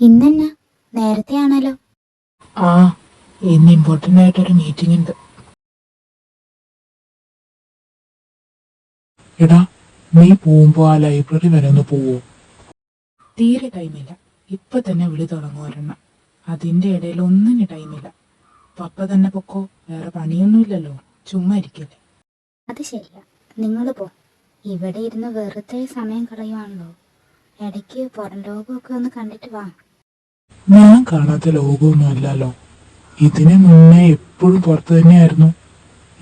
ഇന്നെന്നാ നേരത്തെ ആണല്ലോ. ആ ഇന്ന് ഇമ്പോർട്ടൻ്റ് ആയിട്ടൊരു മീറ്റിംഗ് ഉണ്ട്. എടാ, നീ പോകുമ്പോ ആ ലൈബ്രറി വരെ ഒന്ന് പോവോ? തീരെ ടൈമില്ല. ഇപ്പൊ തന്നെ വിളി തുടങ്ങുവരണം. അതിന്റെ ഇടയിൽ ഒന്നിന് ടൈമില്ല. പപ്പ തന്നെ പൊക്കോ, വേറെ പണിയൊന്നുമില്ലല്ലോ, ചുമ്മാ ഇരിക്കല്ലേ. അത് ശരിയാ, നിങ്ങൾ പോ. ഇവിടെ ഇരുന്ന് വെറുതെ സമയം കളയുവാണല്ലോ. ഇടയ്ക്ക് പുറം ലോകമൊക്കെ ഒന്ന് കണ്ടിട്ട് വാ. ഞാൻ കാണാത്ത ലോകമൊന്നും അല്ലല്ലോ. ഇതിന് മുന്നേ എപ്പോഴും പുറത്തു തന്നെയായിരുന്നു.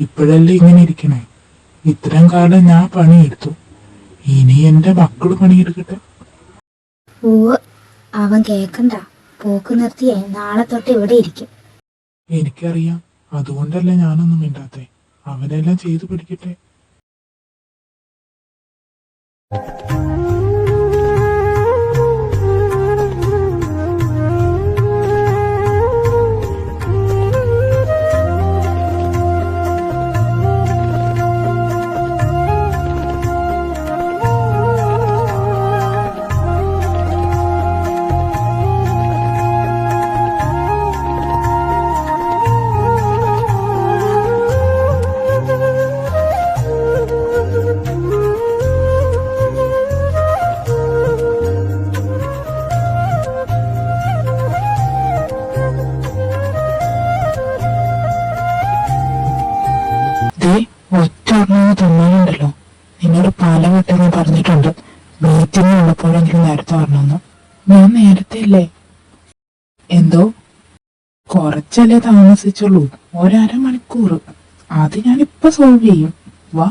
ഇപ്പോഴല്ലേ ഇങ്ങനെ ഇരിക്കണേ. ഇത്രയും കാലം ഞാൻ പണിയെടുത്തു, ഇനി എന്റെ മക്കള് പണിയെടുക്കട്ടെ. പൂവ് അവൻ കേക്കണ്ട. പോക്ക് നിർത്തിയേ നാളെ തൊട്ട് ഇവിടെ ഇരിക്കും. എനിക്കറിയാം, അതുകൊണ്ടല്ലേ ഞാനൊന്നും മിണ്ടാത്തെ. അവനെല്ലാം ചെയ്തു പഠിക്കട്ടെ. ഒറ്റ തിന്നാനുണ്ടല്ലോ. നിന്നോട് പലവട്ടം ഞാൻ പറഞ്ഞിട്ടുണ്ട്, മീറ്റിംഗ് ഉള്ളപ്പോഴെങ്കിലും നേരത്തെ വരണമെന്ന്. ഞാൻ നേരത്തെ അല്ലേ? എന്തോ കുറച്ചല്ലേ താമസിച്ചുള്ളൂ, 1.5 മണിക്കൂർ. അത് ഞാനിപ്പോ സോൾവ് ചെയ്യും. വാ.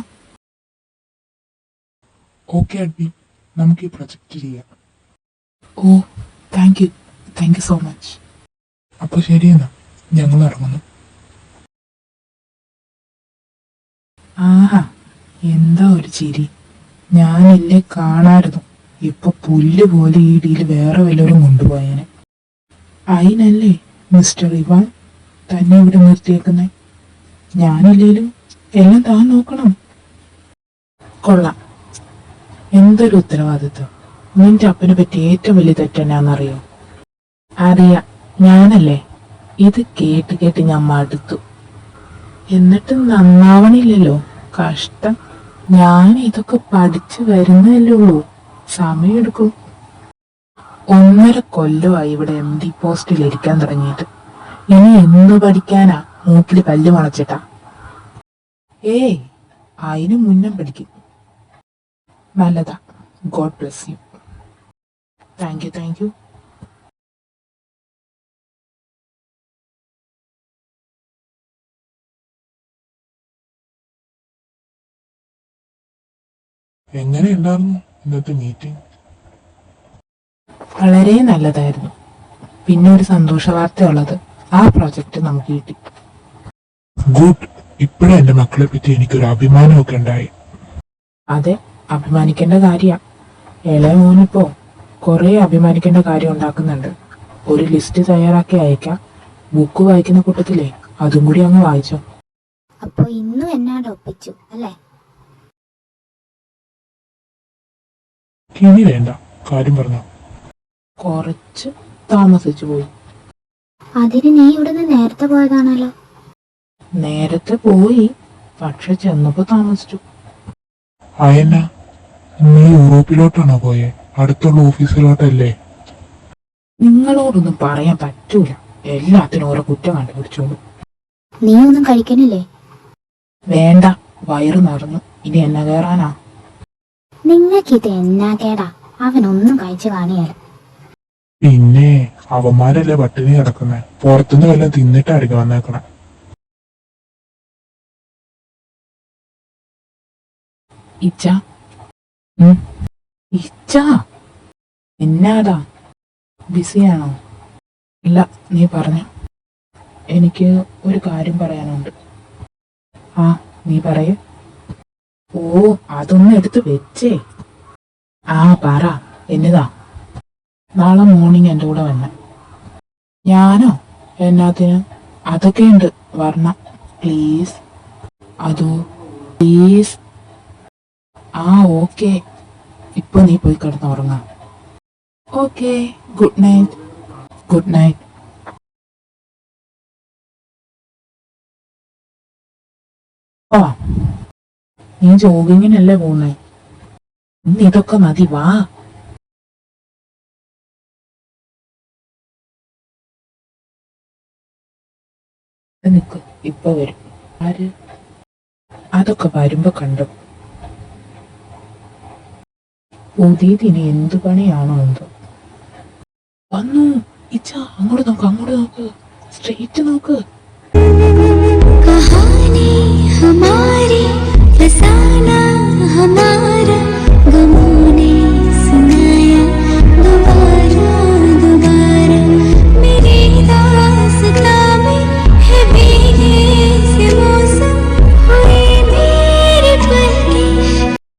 ഓക്കെ അഡ്വി, നമുക്ക് ഈ പ്രൊജക്റ്റ് ചെയ്യാം. ഓ, താങ്ക് യു സോ മച്ച്. അപ്പൊ ശരിയെന്നാ, ഞങ്ങൾ ഇറങ്ങുന്നു. ആഹാ, എന്താ ഒരു ചിരി. ഞാൻ എന്നെ കാണായിരുന്നു. ഇപ്പൊ പുല്ല് പോലെ ഈ ഇടിയിൽ വേറെ വല്ലവരും കൊണ്ടുപോയേനെ. അതിനല്ലേ മിസ്റ്റർ ഇവാൻ തന്നെ ഇവിടെ നിർത്തിയേക്കുന്നേ. ഞാനില്ലേലും എല്ലാം താൻ നോക്കണം. കൊള്ളാം, എന്തൊരു ഉത്തരവാദിത്വം. നിന്റെ അപ്പനെ പറ്റി ഏറ്റവും വലിയ തെറ്റെന്നാന്നറിയോ? അറിയാം, ഞാനല്ലേ. ഇത് കേട്ട് കേട്ട് ഞാൻ മടുത്തു. എന്നിട്ട് നന്നാവണില്ലല്ലോ. കഷ്ടം. ഞാൻ ഇതൊക്കെ പഠിച്ചു വരുന്നതല്ലേ ഉള്ളൂ, സമയമെടുക്കും. 1.5 കൊല്ലമായി ഇവിടെ MD പോസ്റ്റിൽ ഇരിക്കാൻ തുടങ്ങിയിട്ട്. ഇനി എന്തു പഠിക്കാനാ? മൂക്കിൽ കല്ല് മുളച്ചിട്ടാ? ഏയ്, അതിനു മുന്നേ പഠിക്കും. നല്ലതാ. God bless you. Thank you. എങ്ങനെ ഉണ്ടായിരുന്നു ഇന്നത്തെ മീറ്റിംഗ്? വളരെ നല്ലതായിരുന്നു. പിന്നെ ഒരു സന്തോഷ വാർത്ത ഉള്ളത്, ആ പ്രോജക്റ്റ് നമുക്ക് കിട്ടി. ഗുഡ്. ഇപ്പോഴും എന്റെ മക്കളെ പറ്റി എനിക്കൊരു അഭിമാനമൊക്കെ ഉണ്ടായി. അതെ, അഭിമാനിക്കേണ്ട കാര്യ. ഇളയ മോനിപ്പോ കുറെ അഭിമാനിക്കേണ്ട കാര്യം ഉണ്ടാക്കുന്നുണ്ട്. ഒരു ലിസ്റ്റ് തയ്യാറാക്കി അയക്കാം. ബുക്ക് വായിക്കുന്ന കൂട്ടത്തിലേ അതും കൂടി അങ്ങ് വായിച്ചോ. അപ്പൊ ഇന്നും എന്നാണ്ട് ഒപ്പിച്ചു അല്ലേ? ഇനി വേണ്ട, കാര്യം പറഞ്ഞോ. കുറച്ച് താമസിച്ചു പോയി. അതിന് നീ ഇവിടുന്ന് നേരത്തെ പോയതാണല്ലോ. നേരത്തെ പോയി, പക്ഷെ ചെന്നപ്പോ താമസിച്ചു. അയന, നീ യൂറോപ്പിലോട്ടാണോ പോയെ? അടുത്തുള്ള ഓഫീസിലോട്ടല്ലേ? നിങ്ങളോടൊന്നും പറയാൻ പറ്റൂല, എല്ലാത്തിനും ഓരോ കുറ്റം കണ്ടുപിടിച്ചോളൂ. നീ ഒന്നും കഴിക്കണില്ലേ? വേണ്ട, വയറ് നിറഞ്ഞു. ഇനി എന്നെ കയറാനാ? നിങ്ങൾക്കിത് എന്നാ കേടാ? അവനൊന്നും കഴിച്ചു കാണിയാൽ. പിന്നെ അവന്മാരല്ലേ പട്ടിണി കിടക്കുന്നേ. പുറത്തുനിന്ന് വല്ലതും തിന്നിട്ടായിരിക്കും വന്നേക്കണേ. ഇച്ച ഇച്ച എന്നാടാ? ബിസിയാണോ? ഇല്ല, നീ പറഞ്ഞു. എനിക്ക് ഒരു കാര്യം പറയാനുണ്ട്. ആ, നീ പറയേ. ഓ, അതൊന്നും എടുത്ത് വെച്ചേ. ആ, പറ. എന്നതാ? നാളെ മോർണിംഗ് എൻ്റെ കൂടെ വന്നെ. ഞാനോ? എന്നാത്തിന്? അതൊക്കെ ഉണ്ട്, വരണം പ്ലീസ്. അതോ പ്ലീസ്. ആ, ഓക്കെ. ഇപ്പൊ നീ പോയി കിടന്ന് ഉറങ്ങാം. Okay, good night. Good night. ആ, നീ ജോഗിങ്ങിനല്ലേ പോകുന്നേ? ഇന്ന് ഇതൊക്കെ മതി, വാ. നിക്ക്, ഇപ്പൊ വരും. ആര്? അതൊക്കെ വരുമ്പോ കണ്ടു. പുതിയതിന് എന്തു പണിയാണോ എന്തോ. വന്നു. ഇച്ച അങ്ങോട്ട് നോക്ക്, അങ്ങോട്ട് നോക്ക്, സ്ട്രെയിറ്റ് നോക്ക്.